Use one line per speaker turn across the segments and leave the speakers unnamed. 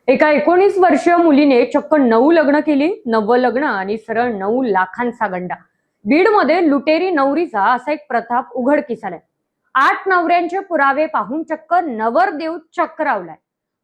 एका 19 वर्षीय मुलीने चक्क 9 लग्न केली, नवलग्न आणि सरळ 9 लाखांचा गंडा. बीडमध्ये लुटेरी नवरीचा असा एक प्रताप उघडकीस आलाय. 8 नवऱ्यांचे पुरावे पाहून चक्क नवरदेव चक्रावलाय.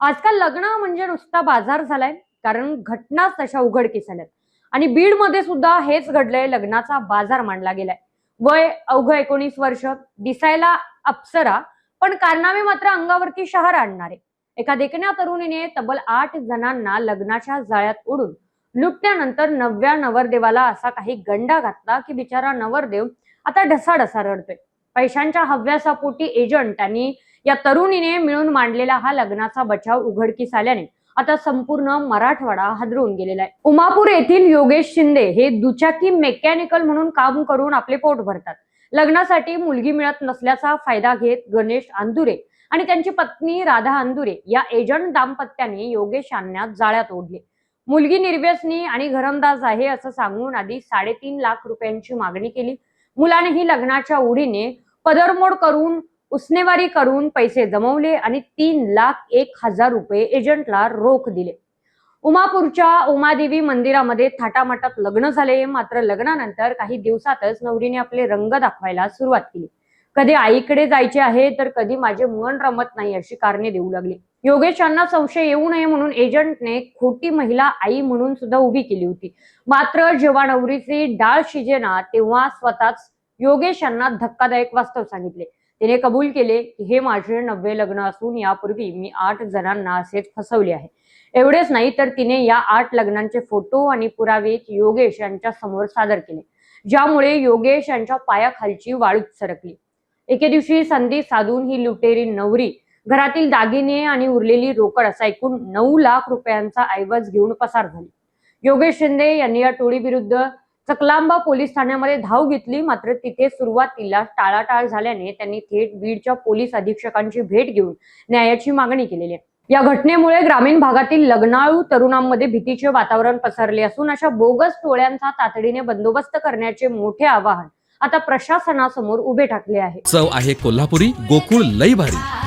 आजकाल लग्न म्हणजे नुसता बाजार झालाय, कारण घटनाच तशा उघडकीस आल्यात. आणि बीडमध्ये सुद्धा हेच घडलंय. लग्नाचा बाजार मांडला गेलाय. वय अवघं 19 वर्ष, दिसायला अप्सरा, पण कारनामे मात्र अंगावरती शहर आणणारे. एका देखण्या तरुणीने तब्बल 8 जणांना लग्नाच्या जाळ्यात ओढून लुटल्यानंतर 9व्या नवरदेवाला असा काही गंडा घातला की बिचारा नवरदेव आता ढसाढसा रडतोय. पैशांच्या हव्यासापोटी एजंट आणि या तरुणीने मिळून मांडलेला हा लग्नाचा बचाव उघडकीस आल्याने आता संपूर्ण मराठवाडा हादरून गेलेला आहे. उमापूर येथील योगेश शिंदे हे दुचाकी मेकॅनिकल म्हणून काम करून आपले पोट भरतात. लग्नासाठी मुलगी मिळत नसल्याचा फायदा घेत गणेश अंदुरे आणि त्यांची पत्नी राधा अंदुरे या एजंट दाम्पत्याने योगेशांना जाळ्यात ओढले. मुलगी निर्व्यसनी आणि घरंदाज आहे असं सांगून आधी 3.5 लाख रुपयांची मागणी केली. मुलानेही लग्नाच्या ओढीने पदरमोड करून उसनेवारी करून पैसे जमवले आणि 3,01,000 रुपये एजंटला रोख दिले. उमापूरच्या उमादेवी मंदिरामध्ये थाटामाटात लग्न झाले. मात्र लग्नानंतर काही दिवसातच नवरीने आपले रंग दाखवायला सुरुवात केली. कधी आईकडे जायचे आहे तर कधी माझे मन रमत नाही अशी कारणे देऊ लागली. योगेशांना संशय येऊ नये म्हणून एजंटने खोटी महिला आई म्हणून सुद्धा उभी केली होती. मात्र जेव्हा नवरीची डाळ शिजेना तेव्हा स्वतःच योगेशांना धक्कादायक वास्तव सांगितले. तिने कबूल केले की हे माझे 9वे लग्न असून यापूर्वी मी 8 जणांना असेच फसवले आहे. एवढेच नाही तर तिने या 8 लग्नांचे फोटो आणि पुरावे योगेश यांच्या समोर सादर केले, ज्यामुळे योगेश यांच्या पायाखालची वाळूच सरकली. एके दिवशी संधी साधून ही लुटेरी नवरी घरातील दागिने आणि उरलेली रोकड असा एकूण 9 लाख रुपयांचा ऐवज घेऊन पसार झाली. योगेश शिंदे यांनी या टोळी विरुद्ध चकलांबा पोलीस ठाण्यामध्ये धाव घेतली. मात्र तिथे सुरुवातीला टाळाटाळ झाल्याने त्यांनी थेट बीडच्या पोलीस अधीक्षकांची भेट घेऊन न्यायाची मागणी केलेली आहे. या घटनेमुळे ग्रामीण भागातील लग्नाळू तरुणांमध्ये भीतीचे वातावरण पसरले असून अशा बोगस टोळ्यांचा तातडीने बंदोबस्त करण्याचे मोठे आवाहन आता प्रशासनासमोर उभे ठाकले आहे.
चव आहे कोल्हापुरी, गोकुळ लई भारी.